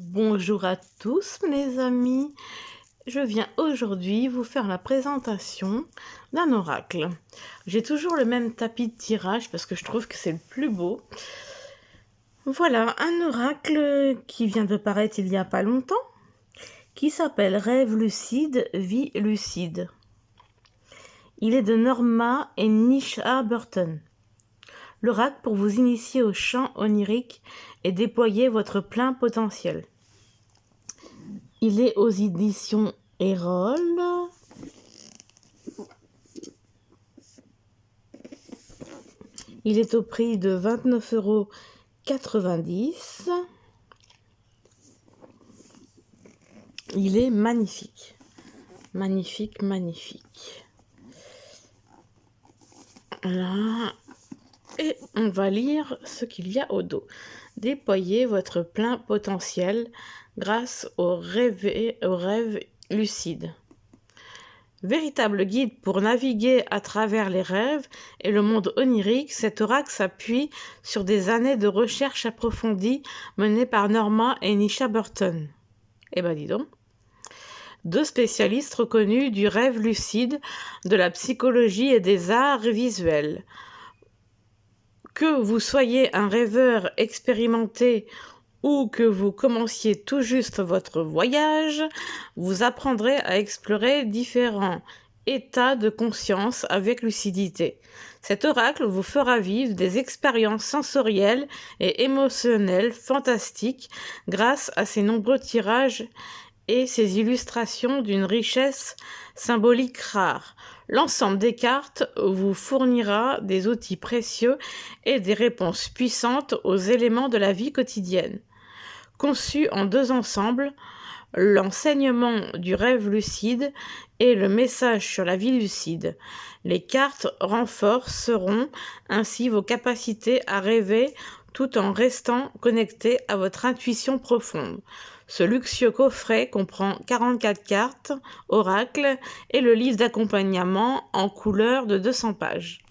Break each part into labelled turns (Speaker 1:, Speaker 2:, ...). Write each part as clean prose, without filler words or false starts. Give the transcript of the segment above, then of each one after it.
Speaker 1: Bonjour à tous les amis, je viens aujourd'hui vous faire la présentation d'un oracle. J'ai toujours le même tapis de tirage parce que je trouve que c'est le plus beau. Voilà, un oracle qui vient de paraître il n'y a pas longtemps, qui s'appelle Rêve lucide, vie lucide. Il est de Norma et Nisha Burton. L'oracle pour vous initier au chant onirique et déployer votre plein potentiel. Il est aux éditions Erol. Il est au prix de 29,90 €. Il est magnifique. Magnifique, magnifique. Là. Et on va lire ce qu'il y a au dos. Déployez votre plein potentiel grâce au rêve lucide. Véritable guide pour naviguer à travers les rêves et le monde onirique, cet oracle s'appuie sur des années de recherche approfondie menées par Norma et Nisha Burton. Eh ben dis donc. Deux spécialistes reconnus du rêve lucide, de la psychologie et des arts visuels. Que vous soyez un rêveur expérimenté ou que vous commenciez tout juste votre voyage, vous apprendrez à explorer différents états de conscience avec lucidité. Cet oracle vous fera vivre des expériences sensorielles et émotionnelles fantastiques grâce à ses nombreux tirages et ses illustrations d'une richesse symbolique rare. L'ensemble des cartes vous fournira des outils précieux et des réponses puissantes aux éléments de la vie quotidienne. Conçu en deux ensembles, l'enseignement du rêve lucide et le message sur la vie lucide. Les cartes renforceront ainsi vos capacités à rêver tout en restant connecté à votre intuition profonde. Ce luxueux coffret comprend 44 cartes, oracles et le livre d'accompagnement en couleur de 200 pages.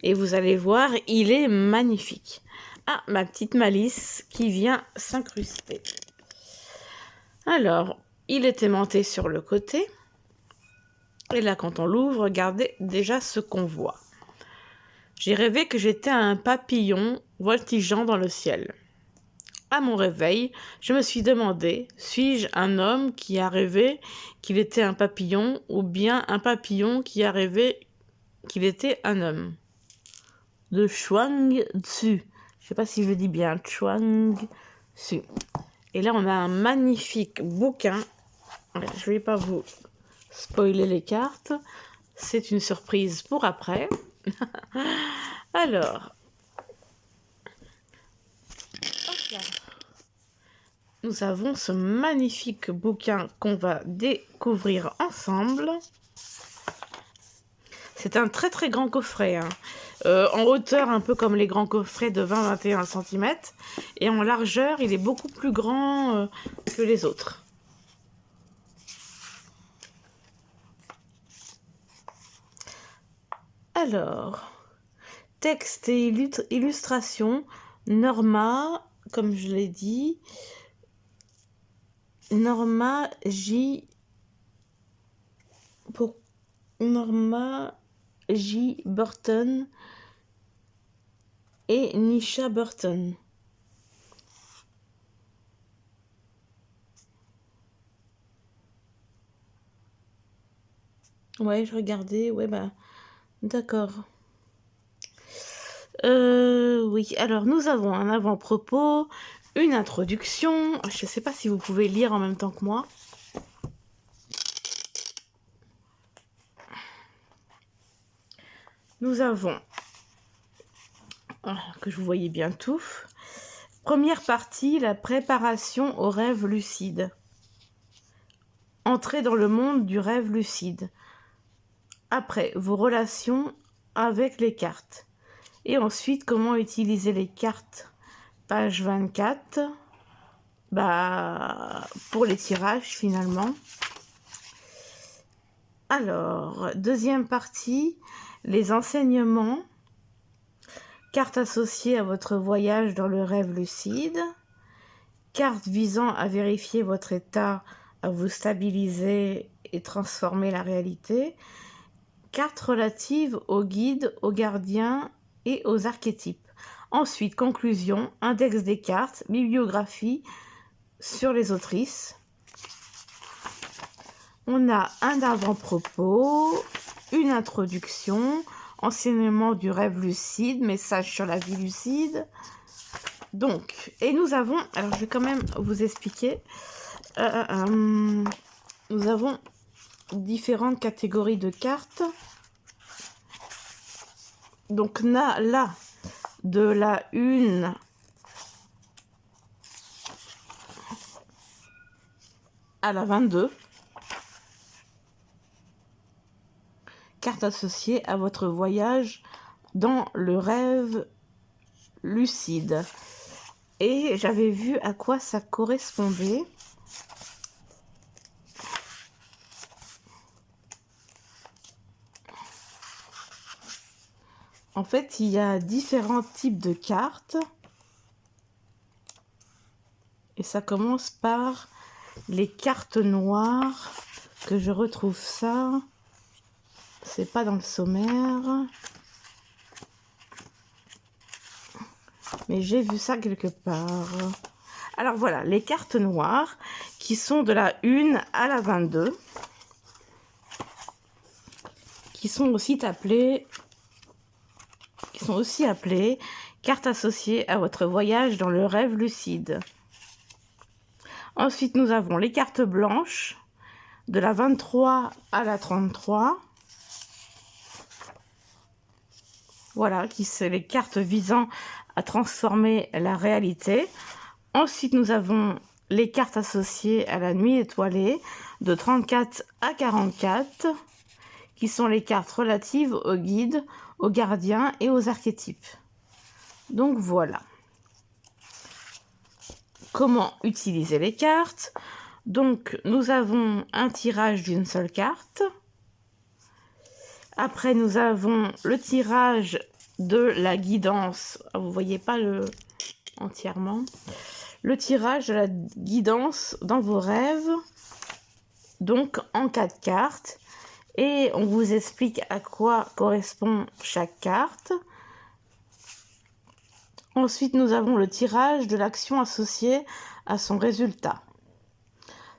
Speaker 1: Et vous allez voir, il est magnifique. Ah, ma petite malice qui vient s'incruster. Alors, il est aimanté sur le côté. Et là, quand on l'ouvre, regardez déjà ce qu'on voit. J'ai rêvé que j'étais un papillon voltigeant dans le ciel. À mon réveil, je me suis demandé, suis-je un homme qui a rêvé qu'il était un papillon ou bien un papillon qui a rêvé qu'il était un homme? De Chuang Tzu. Je ne sais pas si je le dis bien, Chuang Tzu. Et là, on a un magnifique bouquin. Je ne vais pas vous spoiler les cartes. C'est une surprise pour après. Alors, nous avons ce magnifique bouquin qu'on va découvrir ensemble. C'est un très très grand coffret, hein. En hauteur un peu comme les grands coffrets de 20-21 cm. Et en largeur, il est beaucoup plus grand que les autres. Alors, texte et illustration, Norma, comme je l'ai dit, Norma J. Burton et Nisha Burton. Ouais, je regardais, ouais, bah, d'accord. Oui, alors nous avons un avant-propos, une introduction. Je ne sais pas si vous pouvez lire en même temps que moi. Nous avons, que je vous voyais bien tout. Première partie, la préparation au rêve lucide. Entrez dans le monde du rêve lucide. Après, vos relations avec les cartes. Et ensuite, comment utiliser les cartes. Page 24. Pour les tirages, finalement. Alors, deuxième partie, les enseignements. Cartes associées à votre voyage dans le rêve lucide. Carte visant à vérifier votre état, à vous stabiliser et transformer la réalité. Carte relative aux guides, aux gardiens et aux archétypes. Ensuite, conclusion, index des cartes, bibliographie sur les autrices. On a un avant-propos, une introduction, enseignement du rêve lucide, message sur la vie lucide. Donc, et nous avons, alors je vais quand même vous expliquer, nous avons différentes catégories de cartes. Donc là, de la 1 à la 22, carte associée à votre voyage dans le rêve lucide. Et j'avais vu à quoi ça correspondait. En fait, il y a différents types de cartes. Et ça commence par les cartes noires, que je retrouve ça. C'est pas dans le sommaire. Mais j'ai vu ça quelque part. Alors voilà, les cartes noires qui sont de la 1 à la 22. Qui sont aussi appelées cartes associées à votre voyage dans le rêve lucide. Ensuite, nous avons les cartes blanches de la 23 à la 33. Voilà, qui sont les cartes visant à transformer la réalité. Ensuite, nous avons les cartes associées à la nuit étoilée de 34 à 44, qui sont les cartes relatives aux guides, aux gardiens et aux archétypes. Donc voilà. Comment utiliser les cartes? Donc nous avons un tirage d'une seule carte. Après nous avons le tirage de la guidance. Vous voyez pas entièrement. Le tirage de la guidance dans vos rêves. Donc en 4 cartes. Et on vous explique à quoi correspond chaque carte. Ensuite, nous avons le tirage de l'action associée à son résultat.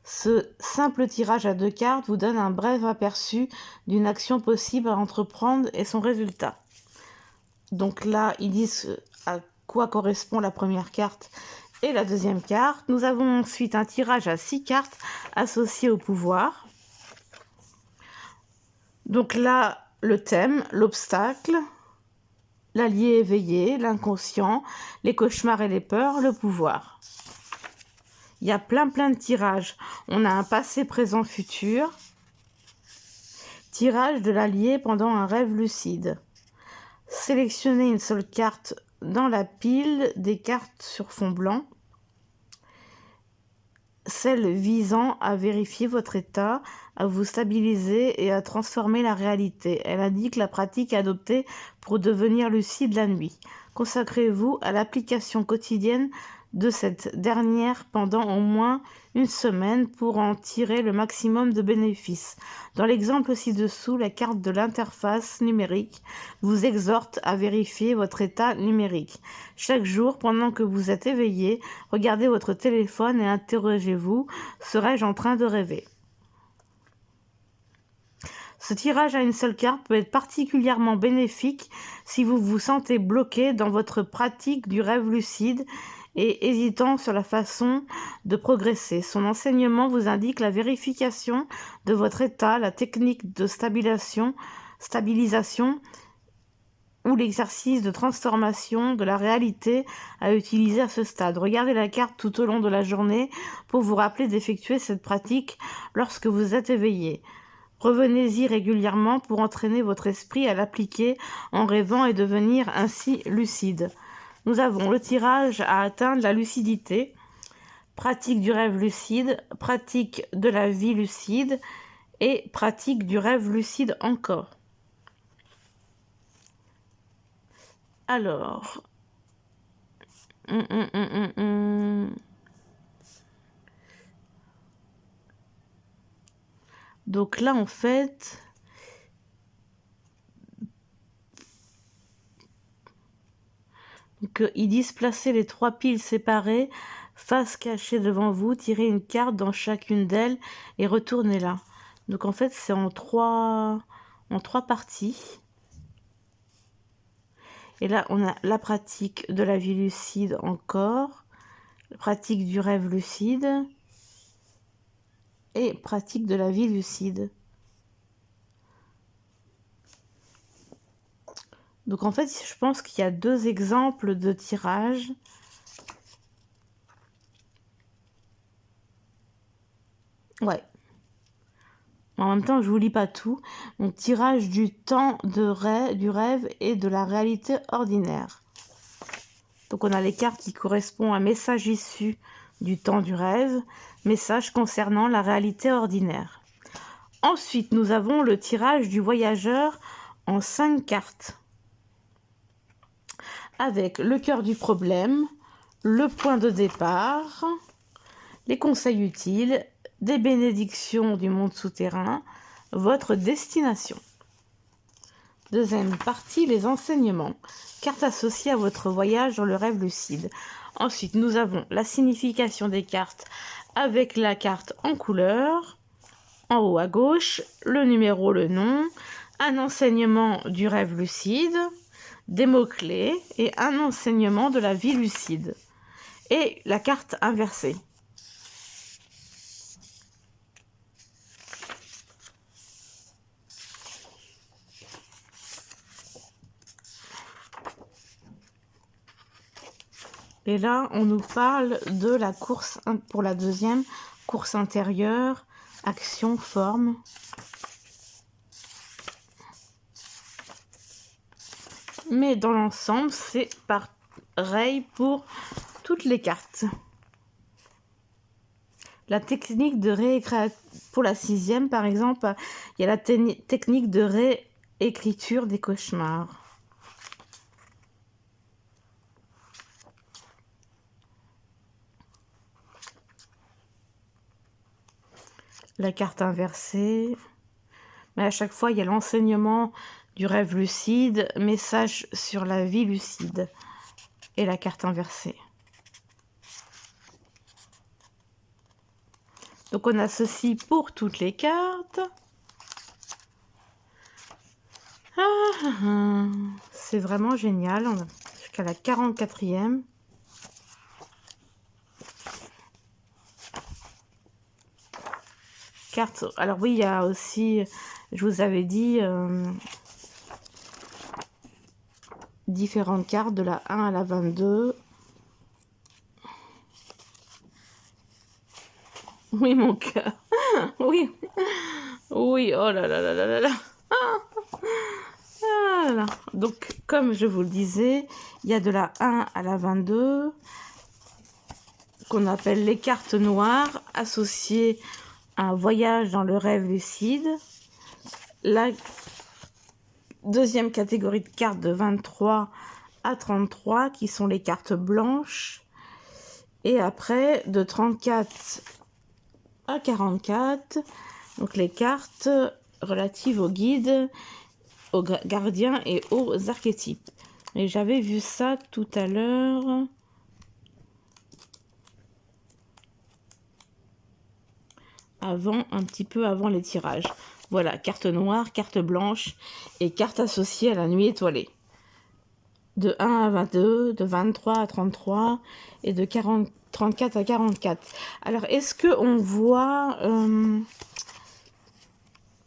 Speaker 1: Ce simple tirage à 2 cartes vous donne un bref aperçu d'une action possible à entreprendre et son résultat. Donc là, ils disent à quoi correspond la première carte et la deuxième carte. Nous avons ensuite un tirage à 6 cartes associées au pouvoir. Donc là, le thème, l'obstacle, l'allié éveillé, l'inconscient, les cauchemars et les peurs, le pouvoir. Il y a plein de tirages. On a un passé, présent, futur. Tirage de l'allié pendant un rêve lucide. Sélectionnez une seule carte dans la pile des cartes sur fond blanc. Celle visant à vérifier votre état, à vous stabiliser et à transformer la réalité. Elle indique la pratique adoptée pour devenir lucide la nuit. Consacrez-vous à l'application quotidienne de cette dernière pendant au moins une semaine pour en tirer le maximum de bénéfices. Dans l'exemple ci-dessous, la carte de l'interface numérique vous exhorte à vérifier votre état numérique. Chaque jour, pendant que vous êtes éveillé, regardez votre téléphone et interrogez-vous, serais-je en train de rêver ? Ce tirage à une seule carte peut être particulièrement bénéfique si vous vous sentez bloqué dans votre pratique du rêve lucide et hésitant sur la façon de progresser. Son enseignement vous indique la vérification de votre état, la technique de stabilisation ou l'exercice de transformation de la réalité à utiliser à ce stade. Regardez la carte tout au long de la journée pour vous rappeler d'effectuer cette pratique lorsque vous êtes éveillé. Revenez-y régulièrement pour entraîner votre esprit à l'appliquer en rêvant et devenir ainsi lucide. Nous avons le tirage à atteindre la lucidité, pratique du rêve lucide, pratique de la vie lucide et pratique du rêve lucide encore. Alors, Donc là, en fait, ils disent placer les 3 piles séparées, face cachée devant vous, tirez une carte dans chacune d'elles et retournez-la. Donc en fait, c'est en trois parties. Et là, on a la pratique de la vie lucide encore, pratique du rêve lucide et pratique de la vie lucide. Donc en fait, je pense qu'il y a 2 exemples de tirage. Ouais. En même temps, je vous lis pas tout. Donc tirage du temps du rêve et de la réalité ordinaire. Donc on a les cartes qui correspondent à message issu du temps du rêve, message concernant la réalité ordinaire. Ensuite, nous avons le tirage du voyageur en 5 cartes. Avec le cœur du problème, le point de départ, les conseils utiles, des bénédictions du monde souterrain, votre destination. Deuxième partie, les enseignements. Carte associée à votre voyage dans le rêve lucide. Ensuite, nous avons la signification des cartes avec la carte en couleur. En haut à gauche, le numéro, le nom, un enseignement du rêve lucide, des mots-clés et un enseignement de la vie lucide. Et la carte inversée. Et là, on nous parle de la course pour la deuxième, course intérieure, action, forme. Mais dans l'ensemble, c'est pareil pour toutes les cartes. La technique de réécriture, pour la 6e par exemple, il y a la technique de réécriture des cauchemars. La carte inversée. Mais à chaque fois, il y a l'enseignement du rêve lucide, message sur la vie lucide et la carte inversée. Donc on a ceci pour toutes les cartes. C'est vraiment génial. On a jusqu'à la 44e. Carte. Alors oui, il y a aussi, je vous avais dit, différentes cartes de la 1 à la 22. Oui, mon cœur. Oui. Oui, oh là là là là là là. Voilà. Donc, comme je vous le disais, il y a de la 1 à la 22 qu'on appelle les cartes noires associées à un voyage dans le rêve lucide. La deuxième catégorie de cartes de 23 à 33 qui sont les cartes blanches. Et après, de 34 à 44, donc les cartes relatives aux guides, aux gardiens et aux archétypes. Et j'avais vu ça tout à l'heure. Un petit peu avant les tirages. Voilà, carte noire, carte blanche et carte associée à la nuit étoilée. De 1 à 22, de 23 à 33 et de 34 à 44. Alors, est-ce qu'on voit...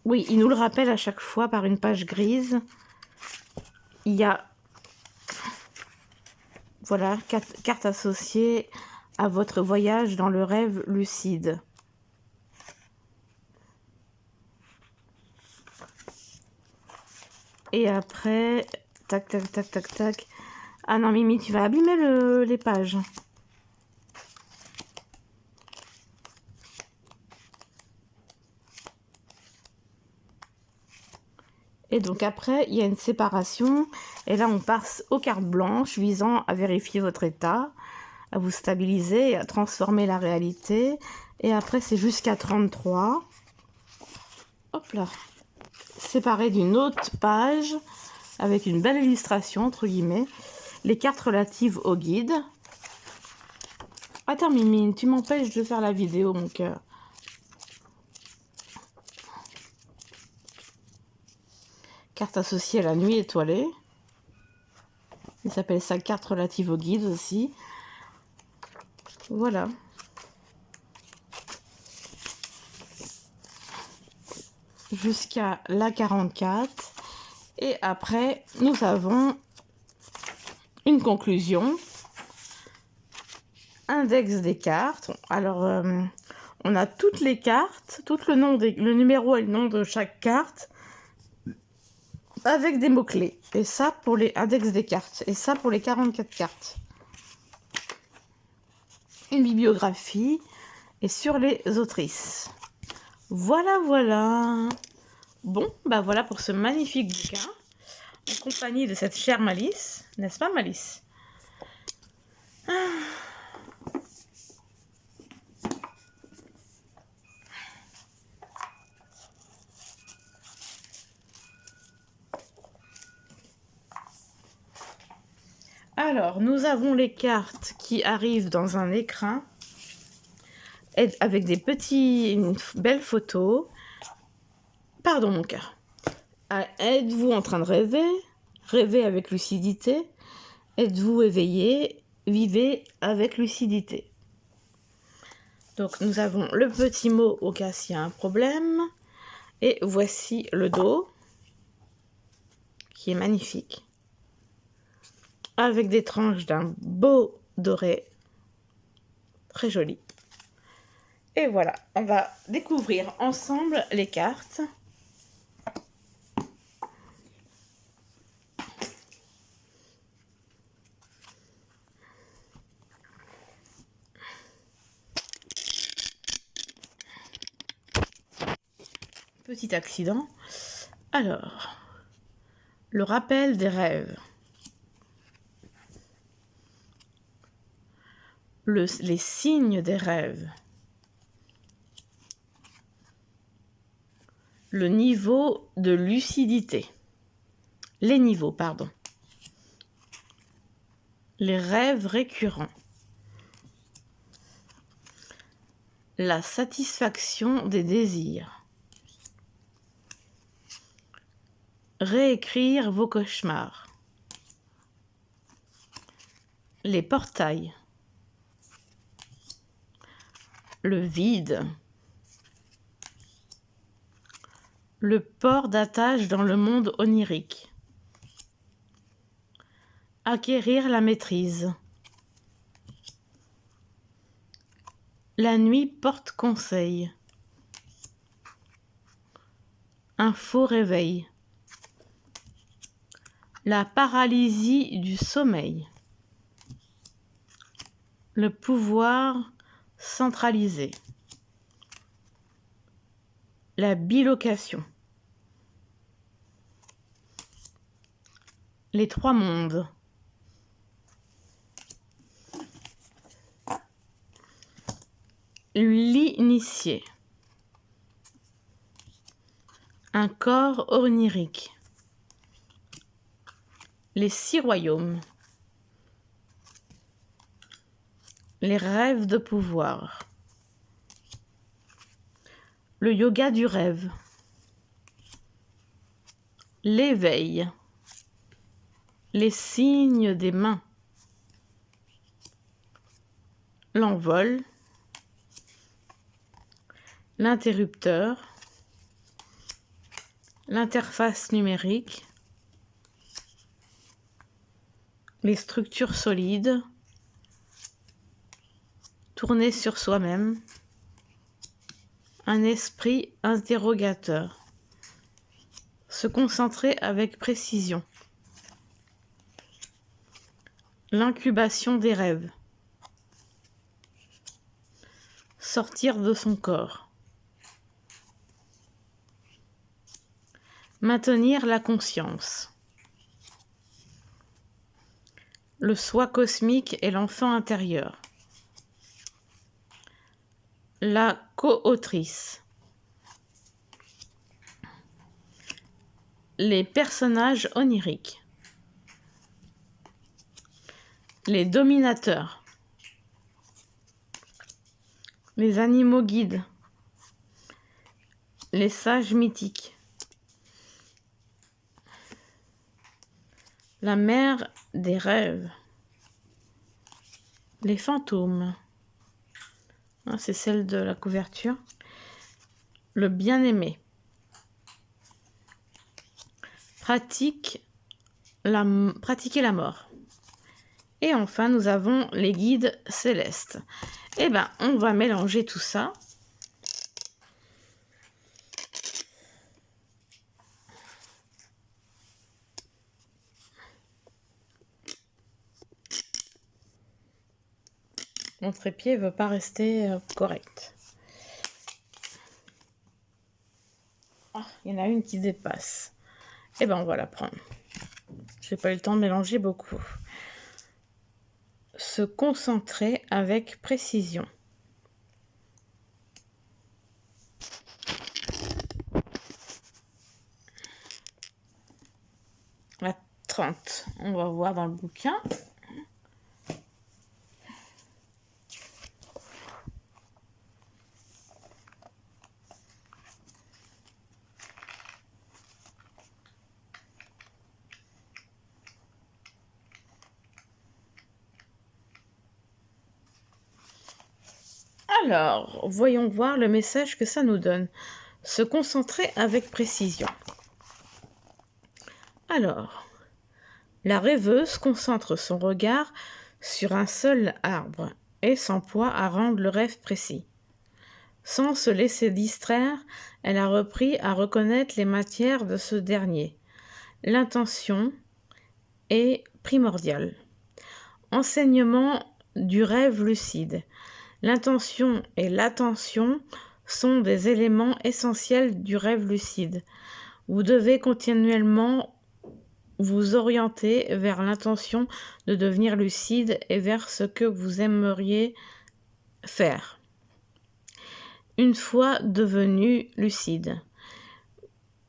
Speaker 1: Oui, il nous le rappelle à chaque fois par une page grise. Il y a... Voilà, cartes associées à votre voyage dans le rêve lucide. Et après, tac, tac, tac, tac, tac. Ah non, Mimi, tu vas abîmer les pages. Et donc après, il y a une séparation. Et là, on passe aux cartes blanches visant à vérifier votre état, à vous stabiliser et à transformer la réalité. Et après, c'est jusqu'à 33. hop là, séparé d'une autre page avec une belle illustration, entre guillemets, les cartes relatives au guide. Attends, Mimine, tu m'empêches de faire la vidéo, mon cœur. Carte associée à la nuit étoilée. Il s'appelle ça carte relative au guide aussi. Voilà. Jusqu'à la 44. Et après, nous avons une conclusion. Index des cartes. Alors, on a toutes les cartes, tout le numéro et le nom de chaque carte, avec des mots-clés. Et ça pour les index des cartes. Et ça pour les 44 cartes. Une bibliographie. Et sur les autrices. Voilà, voilà. Bon, bah voilà pour ce magnifique bouquin. En compagnie de cette chère Malice. N'est-ce pas, Malice? Alors, nous avons les cartes qui arrivent dans un écrin avec une belle photo. Pardon, mon cœur. Êtes-vous en train de rêver? Rêvez avec lucidité. Êtes-vous éveillé? Vivez avec lucidité. Donc, nous avons le petit mot au cas s'il y a un problème. Et voici le dos, qui est magnifique. Avec des tranches d'un beau doré. Très joli. Et voilà, on va découvrir ensemble les cartes. Petit accident. Alors, le rappel des rêves. Les signes des rêves. Le niveau de lucidité. Les niveaux, pardon. Les rêves récurrents. La satisfaction des désirs. Réécrire vos cauchemars. Les portails. Le vide. Le port d'attache dans le monde onirique. Acquérir la maîtrise. La nuit porte conseil. Un faux réveil. La paralysie du sommeil. Le pouvoir centralisé. La bilocation. Les trois mondes. L'initié. Un corps onirique. Les 6 royaumes. Les rêves de pouvoir. Le yoga du rêve. L'éveil. Les signes des mains. L'envol. L'interrupteur. L'interface numérique. Les structures solides. Tourner sur soi-même. Un esprit interrogateur. Se concentrer avec précision. L'incubation des rêves. Sortir de son corps. Maintenir la conscience. Le soi cosmique et l'enfant intérieur. La co-autrice. les personnages oniriques, les dominateurs, les animaux guides, les sages mythiques, la mère des rêves, les fantômes, c'est celle de la couverture, le bien-aimé, pratiquer la mort. Et enfin, nous avons les guides célestes. Eh bien, on va mélanger tout ça. Mon trépied ne veut pas rester correct. Oh, il y en a une qui dépasse. Eh bien, on va la prendre. Je n'ai pas eu le temps de mélanger beaucoup. Se concentrer avec précision. La 30. On va voir dans le bouquin. Alors, voyons voir le message que ça nous donne. Se concentrer avec précision. Alors, la rêveuse concentre son regard sur un seul arbre et s'emploie à rendre le rêve précis. Sans se laisser distraire, elle a repris à reconnaître les matières de ce dernier. L'intention est primordiale. Enseignement du rêve lucide. L'intention et l'attention sont des éléments essentiels du rêve lucide. Vous devez continuellement vous orienter vers l'intention de devenir lucide et vers ce que vous aimeriez faire. Une fois devenu lucide,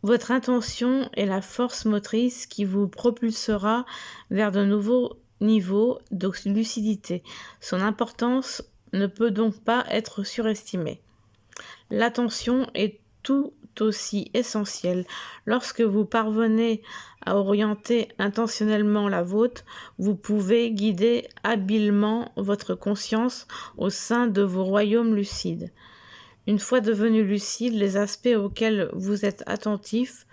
Speaker 1: votre intention est la force motrice qui vous propulsera vers de nouveaux niveaux de lucidité. Son importance ne peut donc pas être surestimée. L'attention est tout aussi essentielle. Lorsque vous parvenez à orienter intentionnellement la vôtre, vous pouvez guider habilement votre conscience au sein de vos royaumes lucides. Une fois devenu lucide, les aspects auxquels vous êtes attentif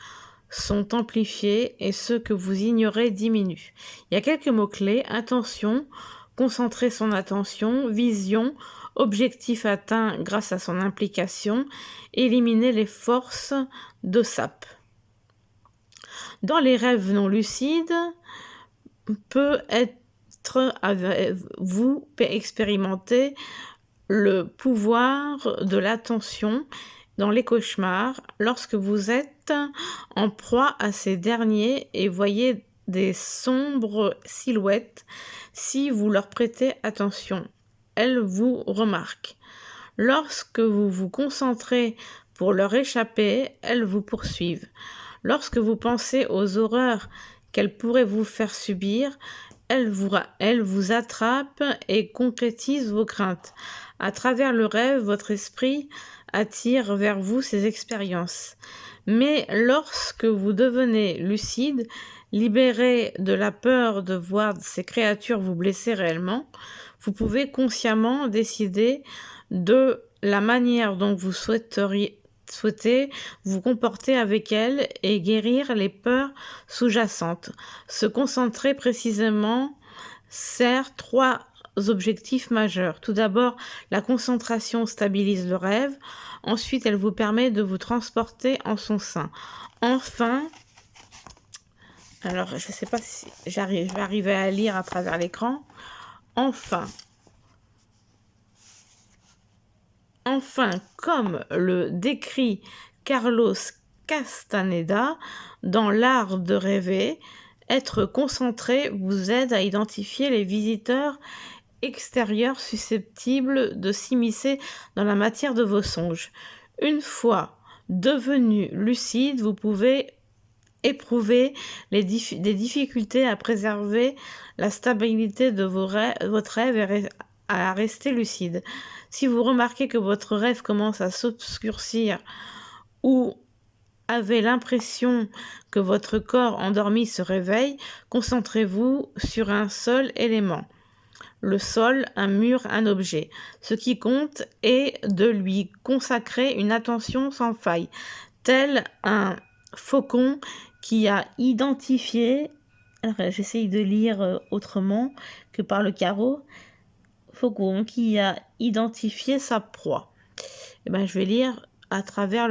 Speaker 1: sont amplifiés et ceux que vous ignorez diminuent. Il y a quelques mots-clés: intention, concentrer son attention, vision, objectif atteint grâce à son implication, éliminer les forces de sape. Dans les rêves non lucides, vous expérimentez le pouvoir de l'attention dans les cauchemars lorsque vous êtes en proie à ces derniers et voyez des sombres silhouettes. Si vous leur prêtez attention, elles vous remarquent. Lorsque vous vous concentrez pour leur échapper, elles vous poursuivent. Lorsque vous pensez aux horreurs qu'elles pourraient vous faire subir, elles vous attrapent et concrétisent vos craintes. À travers le rêve, votre esprit attire vers vous ces expériences. Mais lorsque vous devenez lucide, libéré de la peur de voir ces créatures vous blesser réellement, vous pouvez consciemment décider de la manière dont vous souhaitez vous comporter avec elles et guérir les peurs sous-jacentes. Se concentrer précisément sert trois objectifs majeurs. Tout d'abord, la concentration stabilise le rêve. Ensuite, elle vous permet de vous transporter en son sein. Enfin, alors je ne sais pas si je vais arriver à lire à travers l'écran. Enfin, comme le décrit Carlos Castaneda dans L'Art de rêver, être concentré vous aide à identifier les visiteurs extérieurs susceptibles de s'immiscer dans la matière de vos songes. Une fois devenu lucide, vous pouvez éprouvez des difficultés à préserver la stabilité de votre rêve et à rester lucide. Si vous remarquez que votre rêve commence à s'obscurcir ou avez l'impression que votre corps endormi se réveille, concentrez-vous sur un seul élément. Le sol, un mur, un objet. Ce qui compte est de lui consacrer une attention sans faille, tel un faucon qui a identifié, alors j'essaye de lire autrement que par le carreau, faucon qui a identifié sa proie. Et ben, je vais lire à travers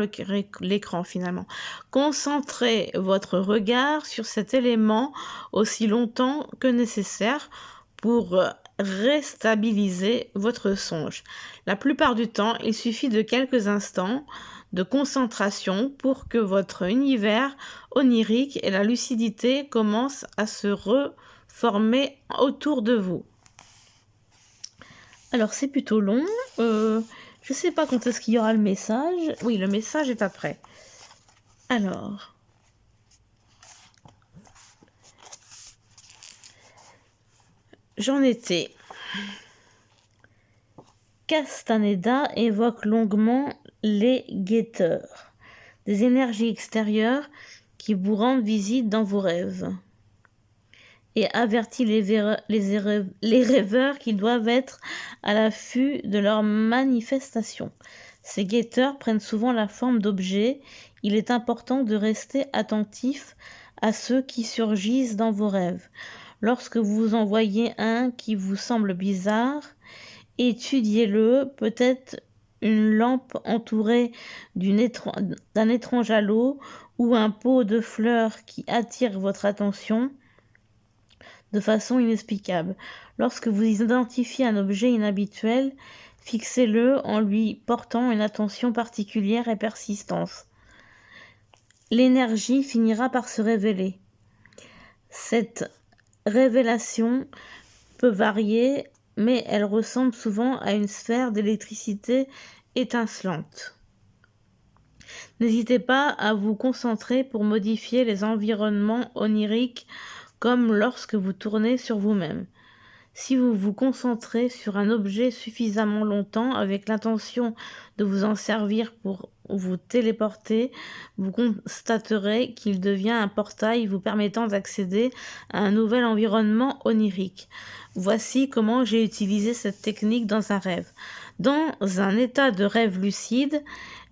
Speaker 1: l'écran finalement. Concentrez votre regard sur cet élément aussi longtemps que nécessaire pour restabiliser votre songe. La plupart du temps, il suffit de quelques instants de concentration pour que votre univers onirique et la lucidité commencent à se reformer autour de vous. Alors c'est plutôt long, je sais pas quand est-ce qu'il y aura le message. Oui, le message est après. Alors, j'en étais. Castaneda évoque longuement les guetteurs, des énergies extérieures qui vous rendent visite dans vos rêves, et avertit les rêveurs qu'ils doivent être à l'affût de leurs manifestations. Ces guetteurs prennent souvent la forme d'objets. Il est important de rester attentif à ceux qui surgissent dans vos rêves. Lorsque vous en voyez un qui vous semble bizarre, étudiez-le, peut-être une lampe entourée d'un étrange halo ou un pot de fleurs qui attire votre attention de façon inexplicable. Lorsque vous identifiez un objet inhabituel, fixez-le en lui portant une attention particulière et persistante. L'énergie finira par se révéler. Cette révélation peut varier, mais elle ressemble souvent à une sphère d'électricité étincelante. N'hésitez pas à vous concentrer pour modifier les environnements oniriques comme lorsque vous tournez sur vous-même. Si vous vous concentrez sur un objet suffisamment longtemps avec l'intention de vous en servir pour vous téléporter, vous constaterez qu'il devient un portail vous permettant d'accéder à un nouvel environnement onirique. Voici comment j'ai utilisé cette technique dans un rêve. Dans un état de rêve lucide,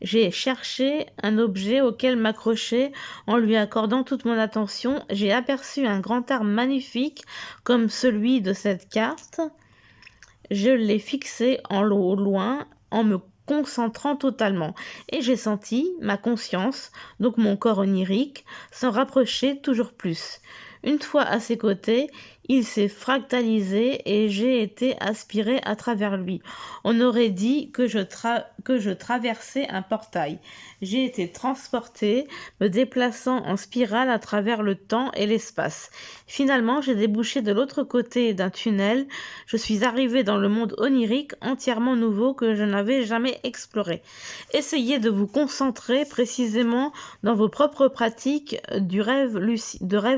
Speaker 1: j'ai cherché un objet auquel m'accrocher en lui accordant toute mon attention. J'ai aperçu un grand arbre magnifique comme celui de cette carte. Je l'ai fixé au loin en me concentrant totalement et j'ai senti ma conscience, donc mon corps onirique, s'en rapprocher toujours plus. Une fois à ses côtés, il s'est fractalisé et j'ai été aspiré à travers lui. On aurait dit que je traversais un portail. J'ai été transporté, me déplaçant en spirale à travers le temps et l'espace. Finalement, j'ai débouché de l'autre côté d'un tunnel. Je suis arrivé dans le monde onirique entièrement nouveau que je n'avais jamais exploré. Essayez de vous concentrer précisément dans vos propres pratiques de rêve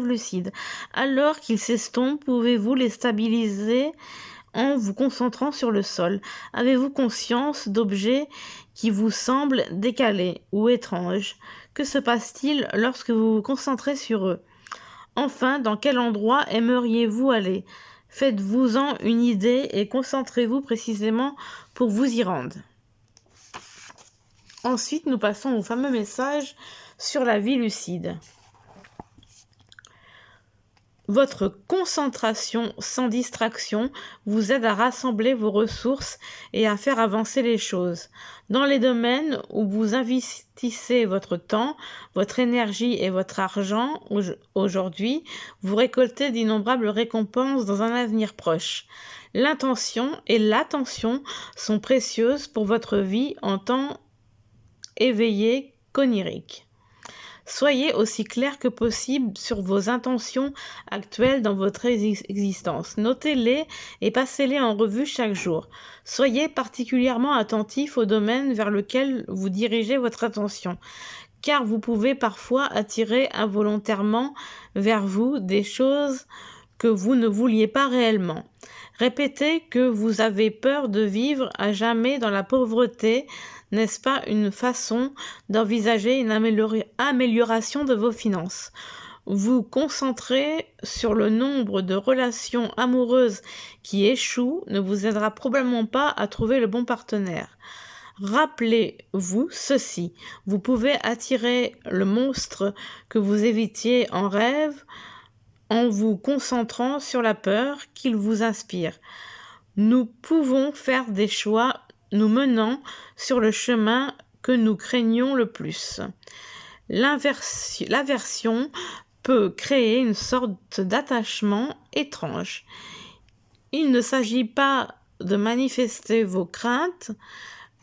Speaker 1: lucide. Alors qu'ils s'estompent, pouvez-vous les stabiliser en vous concentrant sur le sol? Avez-vous conscience d'objets qui vous semblent décalés ou étranges? Que se passe-t-il lorsque vous vous concentrez sur eux? Enfin, dans quel endroit aimeriez-vous aller? Faites-vous-en une idée et concentrez-vous précisément pour vous y rendre. Ensuite, nous passons au fameux message sur la vie lucide. Votre concentration sans distraction vous aide à rassembler vos ressources et à faire avancer les choses. Dans les domaines où vous investissez votre temps, votre énergie et votre argent aujourd'hui, vous récoltez d'innombrables récompenses dans un avenir proche. L'intention et l'attention sont précieuses pour votre vie en temps éveillé qu'onirique. Soyez aussi clair que possible sur vos intentions actuelles dans votre existence. Notez-les et passez-les en revue chaque jour. Soyez particulièrement attentif au domaine vers lequel vous dirigez votre attention, car vous pouvez parfois attirer involontairement vers vous des choses que vous ne vouliez pas réellement. Répétez que vous avez peur de vivre à jamais dans la pauvreté, n'est-ce pas une façon d'envisager une amélioration de vos finances? Vous concentrer sur le nombre de relations amoureuses qui échouent ne vous aidera probablement pas à trouver le bon partenaire. Rappelez-vous ceci, vous pouvez attirer le monstre que vous évitiez en rêve en vous concentrant sur la peur qu'il vous inspire. Nous pouvons faire des choix nous menant sur le chemin que nous craignons le plus. L'aversion peut créer une sorte d'attachement étrange. Il ne s'agit pas de manifester vos craintes,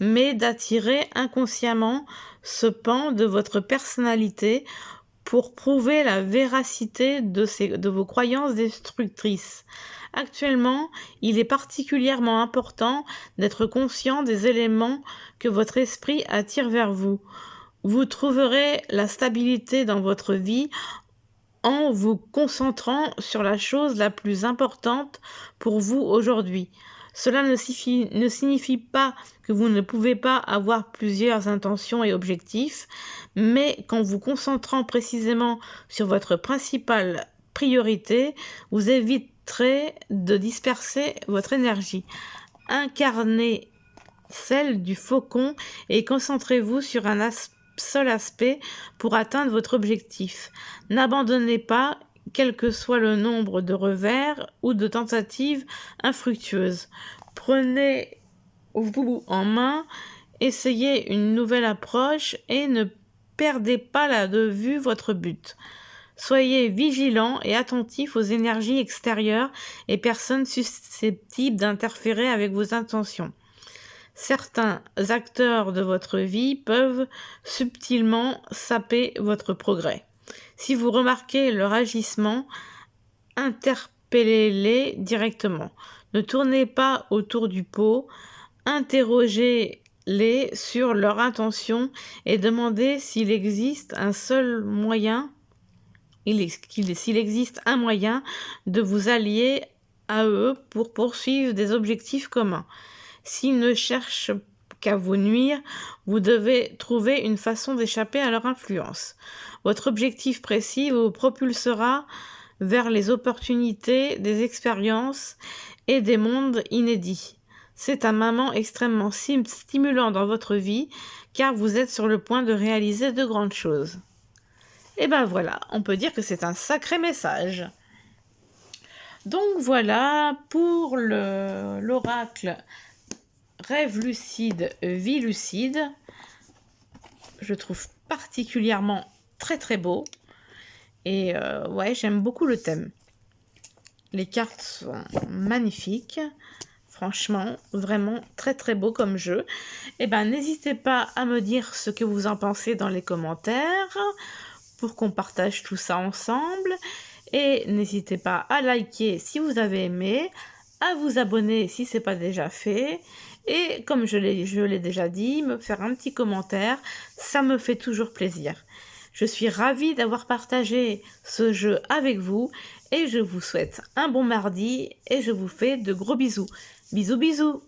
Speaker 1: mais d'attirer inconsciemment ce pan de votre personnalité pour prouver la véracité de vos croyances destructrices. Actuellement, il est particulièrement important d'être conscient des éléments que votre esprit attire vers vous. Vous trouverez la stabilité dans votre vie en vous concentrant sur la chose la plus importante pour vous aujourd'hui. Cela ne signifie pas que vous ne pouvez pas avoir plusieurs intentions et objectifs, mais qu'en vous concentrant précisément sur votre principale priorité, vous éviterez de disperser votre énergie. Incarnez celle du faucon et concentrez-vous sur un seul aspect pour atteindre votre objectif. N'abandonnez pas, quel que soit le nombre de revers ou de tentatives infructueuses. Prenez-vous en main, essayez une nouvelle approche et ne perdez pas de vue votre but. Soyez vigilant et attentif aux énergies extérieures et personnes susceptibles d'interférer avec vos intentions. Certains acteurs de votre vie peuvent subtilement saper votre progrès. Si vous remarquez leur agissement, interpellez-les directement. Ne tournez pas autour du pot, interrogez-les sur leur intention et demandez s'il existe un moyen de vous allier à eux pour poursuivre des objectifs communs. S'ils ne cherchent qu'à vous nuire, vous devez trouver une façon d'échapper à leur influence. Votre objectif précis vous propulsera vers les opportunités, des expériences et des mondes inédits. C'est un moment extrêmement stimulant dans votre vie car vous êtes sur le point de réaliser de grandes choses. Et ben voilà, on peut dire que c'est un sacré message. Donc voilà pour l'oracle Rêve lucide, vie lucide. Je trouve particulièrement très très beau. Et ouais, j'aime beaucoup le thème. Les cartes sont magnifiques. Franchement, vraiment très très beau comme jeu. Et ben n'hésitez pas à me dire ce que vous en pensez dans les commentaires pour qu'on partage tout ça ensemble. Et n'hésitez pas à liker si vous avez aimé, à vous abonner si ce n'est pas déjà fait. Et comme je l'ai déjà dit, me faire un petit commentaire, ça me fait toujours plaisir. Je suis ravie d'avoir partagé ce jeu avec vous et je vous souhaite un bon mardi et je vous fais de gros bisous. Bisous bisous.